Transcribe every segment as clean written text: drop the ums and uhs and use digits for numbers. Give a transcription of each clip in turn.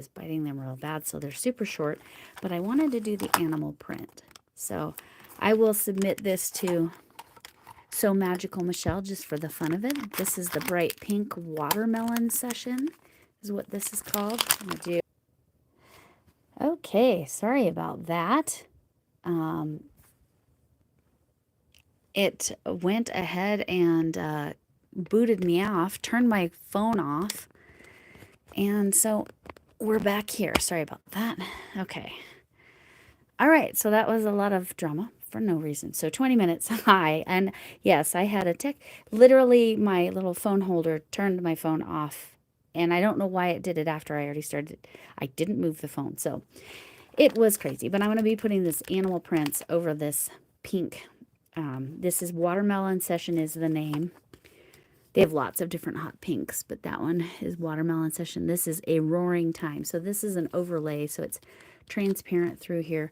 is biting them real bad, so they're super short. But I wanted to do the animal print. So I will submit this to So Magical Michelle just for the fun of it. This is the bright pink watermelon session is what this is called. I'm gonna do. Okay, sorry about that. It went ahead and booted me off, turned my phone off. And so we're back here. Sorry about that. Okay. All right. So that was a lot of drama for no reason. So 20 minutes. Hi. And yes, I had a tech. Literally, my little phone holder turned my phone off. And I don't know why it did it after I already started. I didn't move the phone. So it was crazy. But I'm going to be putting this animal prints over this pink. This is Watermelon Session is the name. They have lots of different hot pinks, but that one is Watermelon Session. This is a Roaring Time. So this is an overlay, so it's transparent through here.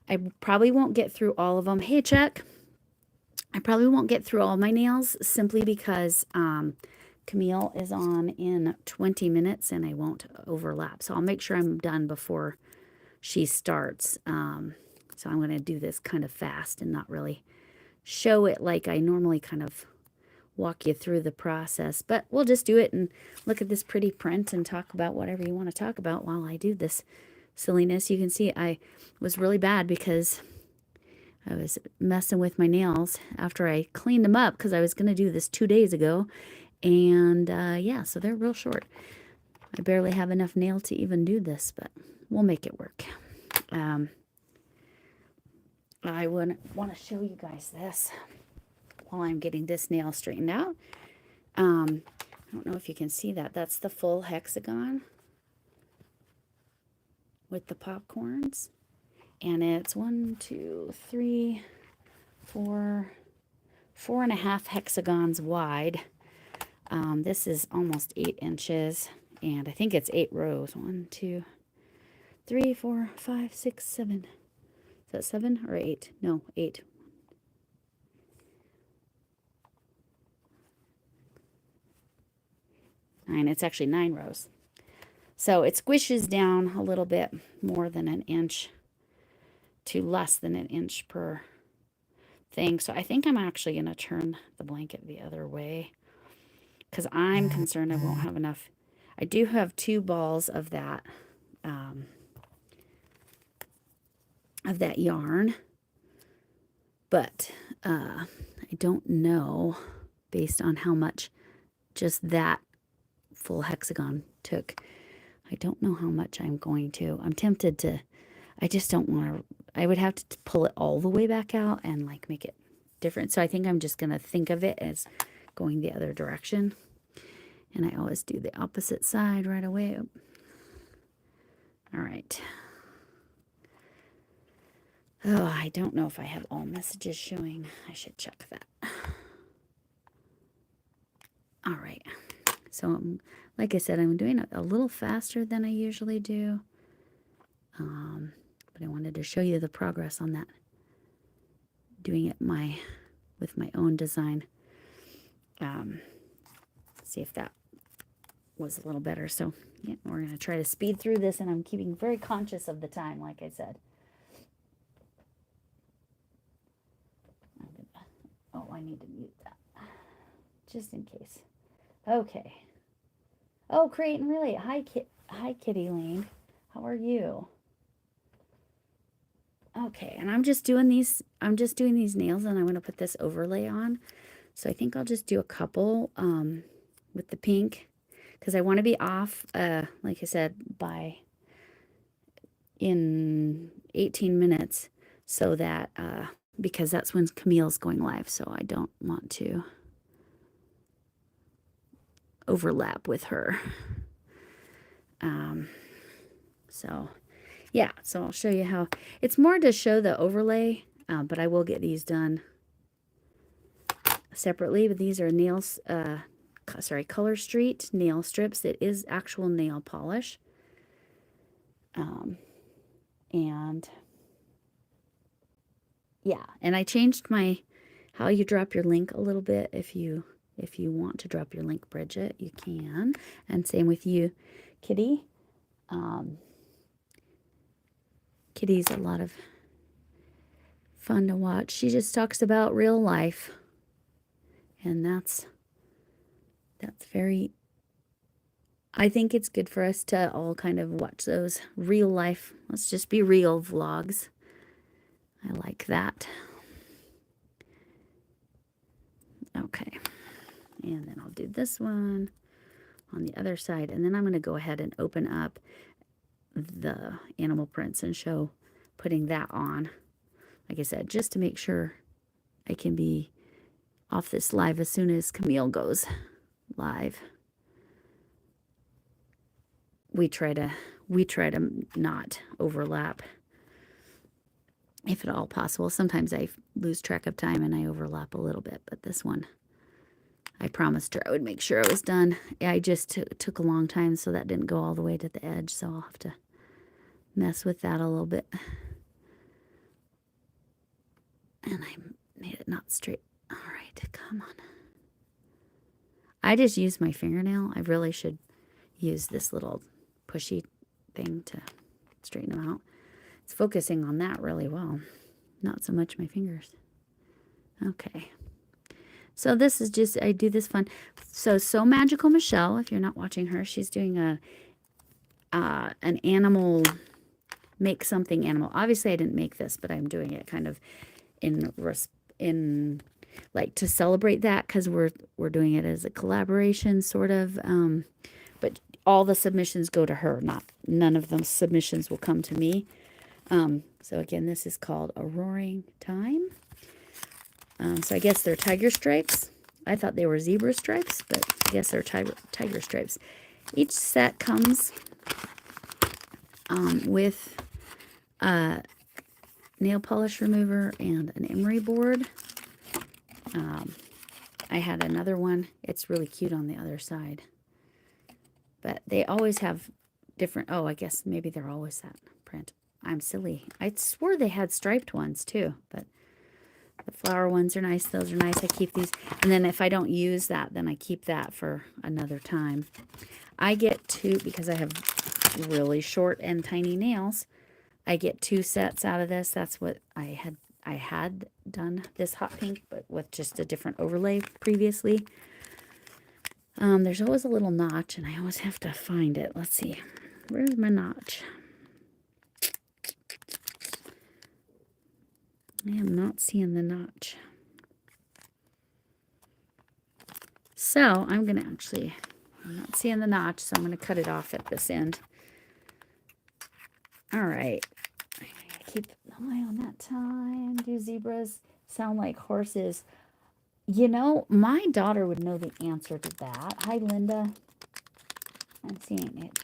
I probably won't get through all of them. Hey, Chuck. I probably won't get through all my nails simply because Camille is on in 20 minutes and I won't overlap. So I'll make sure I'm done before she starts. So I'm going to do this kind of fast and not really show it like I normally kind of walk you through the process, but we'll just do it and look at this pretty print and talk about whatever you want to talk about while I do this silliness. You can see I was really bad because I was messing with my nails after I cleaned them up because I was going to do this 2 days ago. And yeah, so they're real short. I barely have enough nail to even do this, but we'll make it work. I want to show you guys this while I'm getting this nail straightened out. I don't know if you can see that. That's the full hexagon with the popcorns. And it's 1, 2, 3, 4, 4.5 hexagons wide. This is almost 8 inches. And I think it's 8 rows. 1, 2, 3, 4, 5, 6, 7. Is that 7 or 8? No, 8. It's actually 9 rows. So it squishes down a little bit more than an inch to less than an inch per thing. So I think I'm actually going to turn the blanket the other way because I'm concerned I won't have enough. I do have 2 balls of that yarn, but I don't know based on how much just that full hexagon took. I don't know how much I'm going to. I'm tempted to. I just don't want to. I would have to pull it all the way back out and like make it different. So I think I'm just going to think of it as going the other direction. And I always do the opposite side right away. All right. Oh, I don't know if I have all messages showing. I should check that. All right. So, like I said, I'm doing it a little faster than I usually do. But I wanted to show you the progress on that. Doing it with my own design. See if that was a little better. So, yeah, we're going to try to speed through this, and I'm keeping very conscious of the time, like I said. Oh, I need to mute that. Just in case. Okay. Oh, Create and Relate. Hi, Kitty Lane. How are you? Okay, and I'm just doing these nails, and I'm going to put this overlay on. So I think I'll just do a couple with the pink because I want to be off, like I said, in 18 minutes so that because that's when Camille's going live, so I don't want to overlap with her. So yeah, so I'll show you how it's more to show the overlay, but I will get these done separately. But these are Color Street nail strips. It is actual nail polish. And yeah, and I changed how you drop your link a little bit. If you want to drop your link, Bridget, you can. And same with you, Kitty. Kitty's a lot of fun to watch. She just talks about real life, and that's very, I think it's good for us to all kind of watch those real life, let's just be real vlogs. I like that. Okay, and then I'll do this one on the other side, and then I'm going to go ahead and open up the animal prints and show putting that on, like I said, just to make sure I can be off this live as soon as Camille goes live. We try to not overlap if at all possible. Sometimes I lose track of time and I overlap a little bit, but this one I promised her I would make sure I was done. I just took a long time, so that didn't go all the way to the edge, so I'll have to mess with that a little bit. And I made it not straight. All right, come on. I just used my fingernail. I really should use this little pushy thing to straighten them out. It's focusing on that really well, not so much my fingers. Okay. So this is just, I do this fun. So Magical Michelle, if you're not watching her, she's doing an animal, make something animal. Obviously I didn't make this, but I'm doing it kind of in like to celebrate that, because we're doing it as a collaboration sort of. But all the submissions go to her. None of the submissions will come to me. So again, this is called A Roaring Time. So I guess they're tiger stripes. I thought they were zebra stripes, but I guess they're tiger stripes. Each set comes with a nail polish remover and an emery board. I had another one. It's really cute on the other side. But they always have different, oh, I guess maybe they're always that print. I'm silly. I swore they had striped ones too, but the flower ones are nice. Those are nice. I keep these. And then if I don't use that, then I keep that for another time. I get two, because I have really short and tiny nails, I get 2 sets out of this. That's what I had done this hot pink, but with just a different overlay previously. There's always a little notch, and I always have to find it. Let's see. Where's my notch? I am not seeing the notch. So I'm going to actually, I'm not seeing the notch, so I'm going to cut it off at this end. All right. I gotta keep an eye on that time. Do zebras sound like horses? You know, my daughter would know the answer to that. Hi, Linda. I'm seeing it.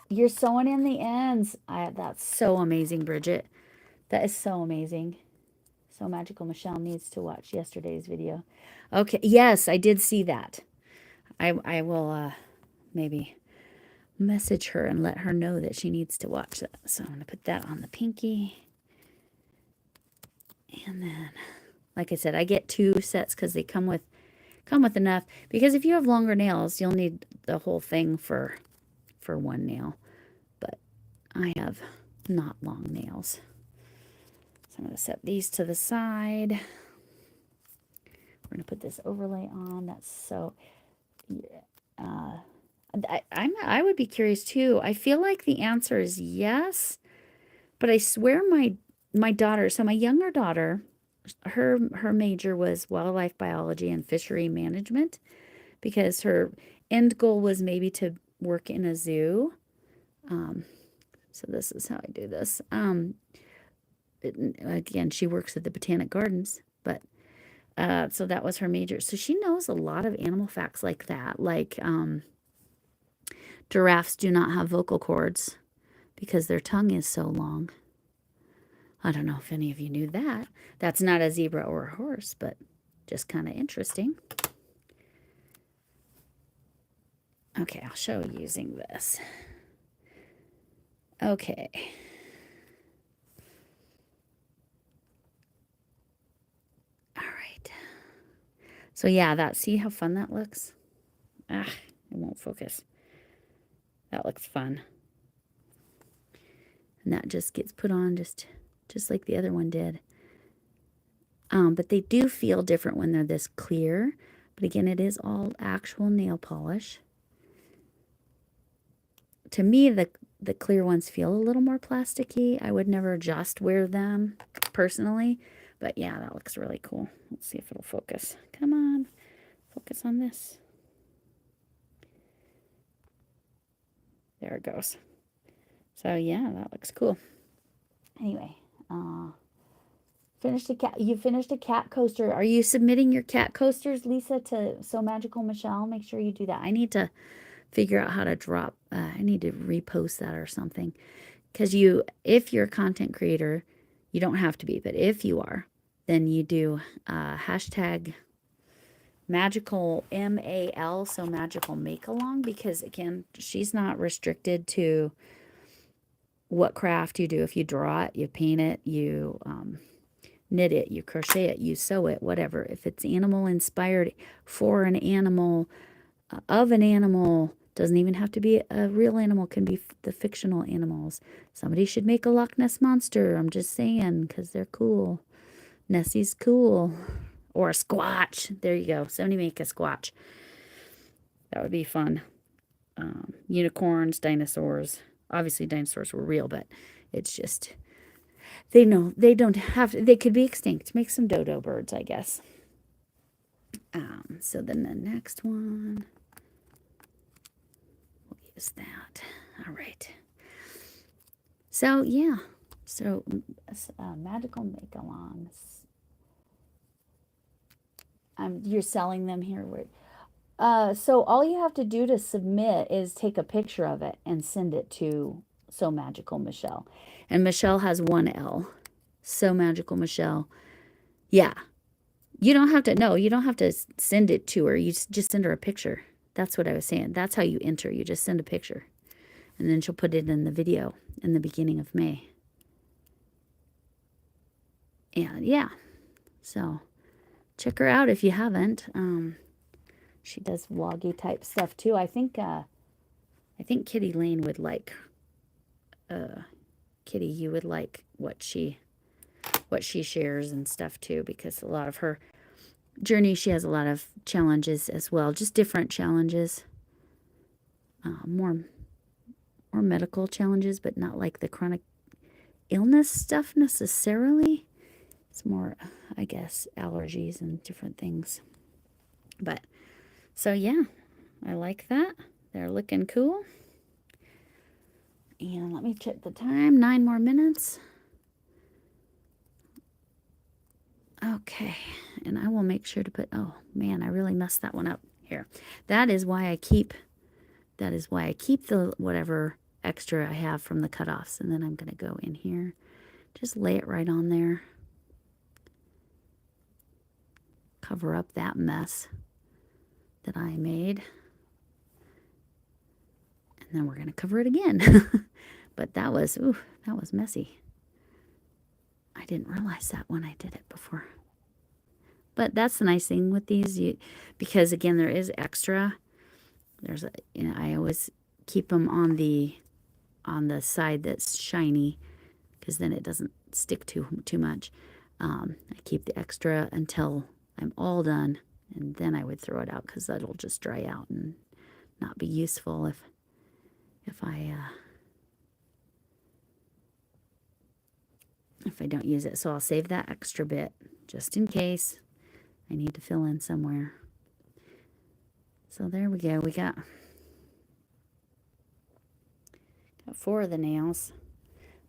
You're sewing in the ends. That's so amazing, Bridget. That is so amazing. So Magical Michelle needs to watch yesterday's video. Okay, yes, I did see that. I will maybe message her and let her know that she needs to watch that. So I'm going to put that on the pinky. And then, like I said, I get 2 sets because they come with enough. Because if you have longer nails, you'll need the whole thing for one nail. But I have not long nails. So I'm going to set these to the side. We're going to put this overlay on. That's so... I would be curious too. I feel like the answer is yes, but I swear my daughter, so my younger daughter, her major was wildlife biology and fishery management, because her end goal was maybe to work in a zoo. So this is how I do this. Again, she works at the Botanic Gardens, but so that was her major. So she knows a lot of animal facts like that, like giraffes do not have vocal cords because their tongue is so long. I don't know if any of you knew that. That's not a zebra or a horse, but just kind of interesting. Okay, I'll show you using this. Okay. All right. So yeah, see how fun that looks? Ah, it won't focus. That looks fun. And that just gets put on just like the other one did. But they do feel different when they're this clear. But again, it is all actual nail polish. To me, the clear ones feel a little more plasticky. I would never just wear them personally. But yeah, that looks really cool. Let's see if it'll focus. Come on, focus on this. There it goes. So yeah, that looks cool. Anyway, you finished a cat coaster. Are you submitting your cat coasters, Lisa, to So Magical Michelle? Make sure you do that. I need to figure out how to drop. I need to repost that or something. Because if you're a content creator, you don't have to be, but if you are, then you do hashtag magical MAL, so magical make along, because again, she's not restricted to what craft you do. If you draw it, you paint it, you knit it, you crochet it, you sew it, whatever. If it's animal inspired for an animal, of an animal, doesn't even have to be a real animal, can be the fictional animals. Somebody should make a Loch Ness monster. I'm just saying, because they're cool. Nessie's cool. Or a Squatch. There you go. Somebody make a Squatch. That would be fun. Unicorns, dinosaurs. Obviously, dinosaurs were real, but it's just, they know they don't have to, they could be extinct. Make some dodo birds, I guess. So then the next one, we'll use that. All right. So yeah, so magical make-alongs. You're selling them here. So all you have to do to submit is take a picture of it and send it to So Magical Michelle. And Michelle has one L. So Magical Michelle. Yeah. You don't have to send it to her. You just send her a picture. That's what I was saying. That's how you enter. You just send a picture. And then she'll put it in the video in the beginning of May. And yeah. So check her out if you haven't. She does vloggy type stuff too. I think Kitty Lane would like. Kitty, you would like what she shares and stuff too, because a lot of her journey, she has a lot of challenges as well, just different challenges, more medical challenges, but not like the chronic illness stuff necessarily. It's more, I guess, allergies and different things. But so yeah, I like that. They're looking cool. And let me check the time. 9 more minutes. Okay, and I will make sure to put, oh man, I really messed that one up here. That is why I keep the whatever extra I have from the cutoffs. And then I'm going to go in here, just lay it right on there. Cover up that mess that I made. And then we're going to cover it again. But that was messy. I didn't realize that when I did it before. But that's the nice thing with these, because again, there is extra. There's I always keep them on the side that's shiny, because then it doesn't stick too much. I keep the extra until I'm all done, and then I would throw it out, because that'll just dry out and not be useful if I don't use it. So I'll save that extra bit just in case I need to fill in somewhere. So there we go. We got 4 of the nails.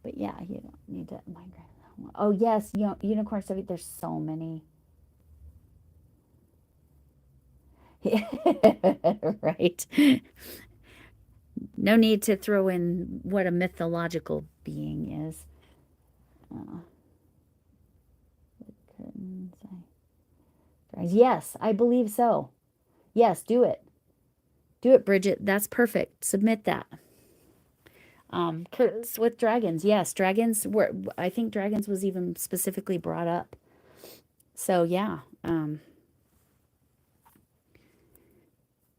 But yeah, you don't need to migrate. Oh yes, unicorn stuff. There's so many. Right. No need to throw in what a mythological being is. Curtains. Yes, I believe so. Yes, do it. Do it, Bridget. That's perfect. Submit that. Curtains with dragons. Yes, dragons were. I think dragons was even specifically brought up. So yeah.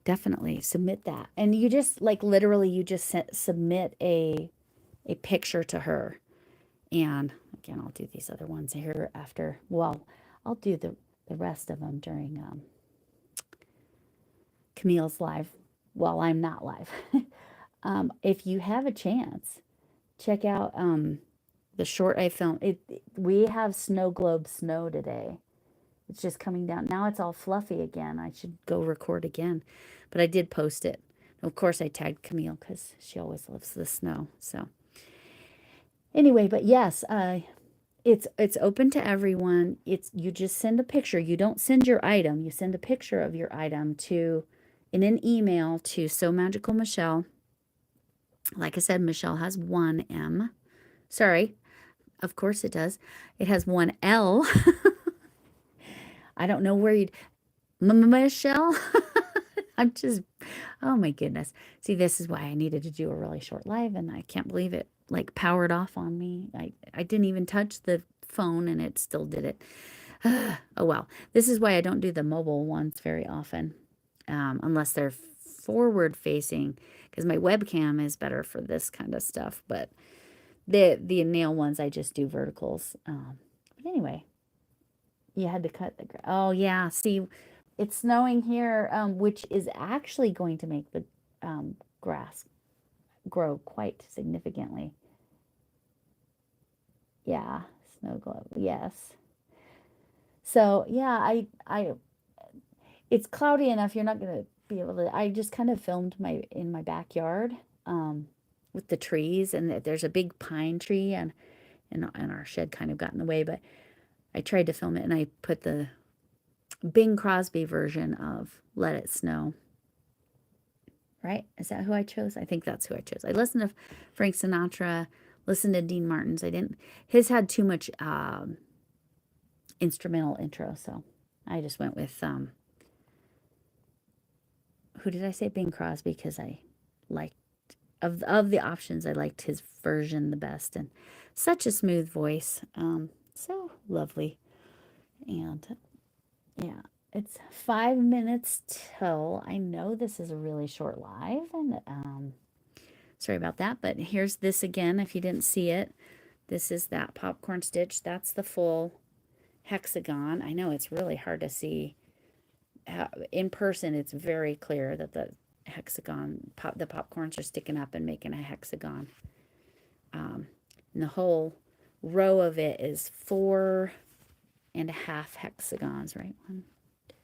Definitely submit that. And you just like literally you just submit a picture to her. And again, I'll do these other ones here after. Well, I'll do the rest of them during Camille's live while I'm not live. If you have a chance, check out the short I filmed. We have snow globe snow today. It's just coming down. Now it's all fluffy again. I should go record again. But I did post it. Of course, I tagged Camille because she always loves the snow. So anyway, but yes, it's open to everyone. You just send a picture. You don't send your item. You send a picture of your item in an email to So Magical Michelle. Like I said, Michelle has one M. Sorry, of course it does. It has one L. I don't know where you'd Michelle. I'm just, oh my goodness. See, this is why I needed to do a really short live, and I can't believe it like powered off on me. I didn't even touch the phone, and it still did it. Oh well. This is why I don't do the mobile ones very often, unless they're forward facing, because my webcam is better for this kind of stuff. But the nail ones, I just do verticals. But anyway, you had to cut the grass. Oh yeah, see, it's snowing here, which is actually going to make the grass grow quite significantly. Yeah, snow globe. Yes. So yeah, it's cloudy enough. You're not gonna be able to. I just kind of filmed in my backyard, with the trees, and there's a big pine tree, and our shed kind of got in the way, but I tried to film it, and I put the Bing Crosby version of Let It Snow. Right? Is that who I chose? I think that's who I chose. I listened to Frank Sinatra, listened to Dean Martin's. His had too much instrumental intro, so I just went with, who did I say? Bing Crosby, because I liked, of the options, I liked his version the best, and such a smooth voice. So lovely. And yeah, it's 5 minutes till. I know this is a really short live, and sorry about that, but here's this again if you didn't see it. This is that popcorn stitch. That's the full hexagon. I know it's really hard to see. In person, it's very clear that the hexagon, the popcorns are sticking up and making a hexagon. And the whole row of it is 4.5 hexagons, right? 1, 2,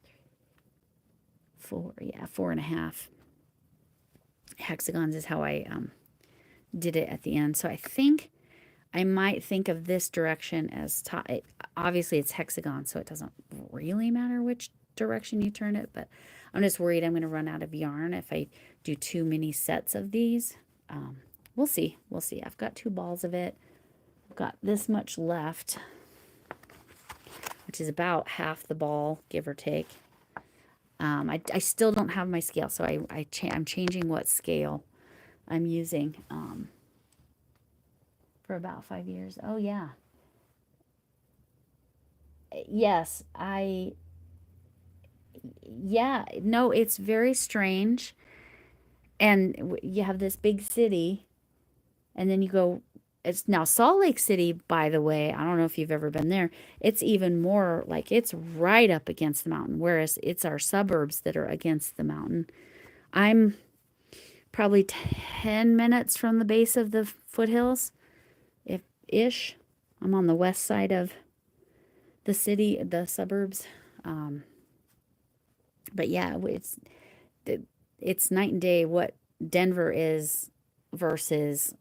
3, 4. Yeah, 4.5 hexagons is how I did it at the end. So I think I might think of this direction as top. Obviously, it's hexagon, so it doesn't really matter which direction you turn it, but I'm just worried I'm going to run out of yarn if I do too many sets of these. We'll see. We'll see. I've got 2 balls of it. I've got this much left, which is about half the ball, give or take. I still don't have my scale, so I'm changing what scale I'm using for about 5 years. Oh, yeah. Yes, yeah, no, it's very strange. And you have this big city, and then you go, it's now Salt Lake City, by the way. I don't know if you've ever been there. It's even more like it's right up against the mountain, whereas it's our suburbs that are against the mountain. I'm probably 10 minutes from the base of the foothills, if ish. I'm on the west side of the city, the suburbs. But yeah, it's night and day what Denver is versus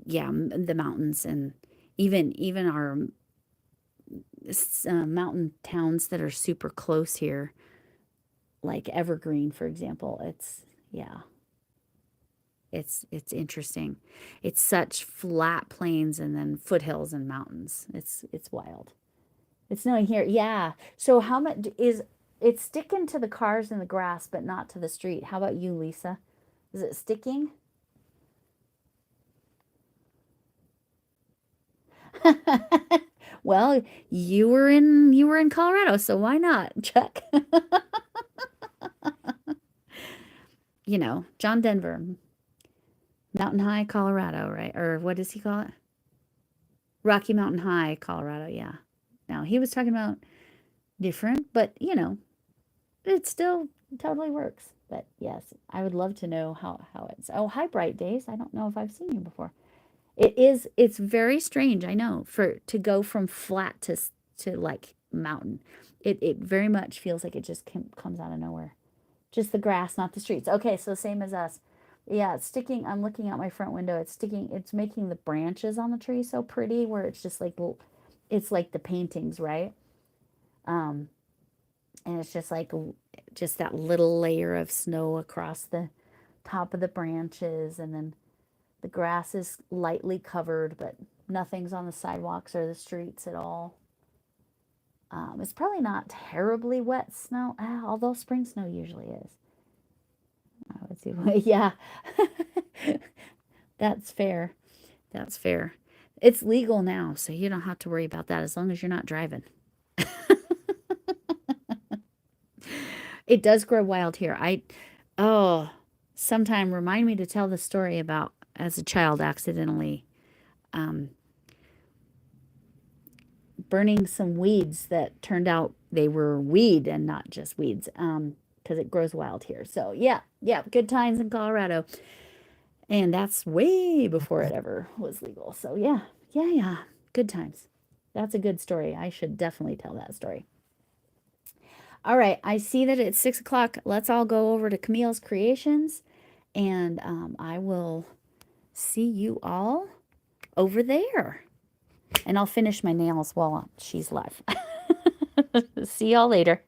yeah, the mountains, and even our mountain towns that are super close here, like Evergreen, for example. It's interesting. It's such flat plains and then foothills and mountains. It's wild. It's snowing here. Yeah. So how much is it's sticking to the cars and the grass, but not to the street? How about you, Lisa? Is it sticking? Well, you were in Colorado, so why not? Check. John Denver, Mountain High, Colorado, right? Or what does he call it? Rocky Mountain High, Colorado, yeah. Now, he was talking about different, but it still totally works. But yes, I would love to know how it's. Oh, hi, Bright Days. I don't know if I've seen you before. It's very strange, I know, for to go from flat to like mountain. It very much feels like it just comes out of nowhere. Just the grass, not the streets. Okay, so same as us. Yeah, it's sticking. I'm looking out my front window. It's sticking. It's making the branches on the tree so pretty where it's just like it's like the paintings, right? Um, and it's just like just that little layer of snow across the top of the branches, and then the grass is lightly covered, but nothing's on the sidewalks or the streets at all. It's probably not terribly wet snow, although spring snow usually is. I would say, yeah, that's fair. That's fair. It's legal now, so you don't have to worry about that as long as you're not driving. It does grow wild here. Oh, sometime remind me to tell the story about as a child accidentally um, burning some weeds that turned out they were weed and not just weeds, because it grows wild here. So yeah, yeah, good times in Colorado. And that's way before it ever was legal. So yeah, yeah, yeah, good times. That's a good story. I should definitely tell that story. All right, I see that it's 6 o'clock. Let's all go over to Camille's Creations, and I will see you all over there. And I'll finish my nails while she's live. See y'all later.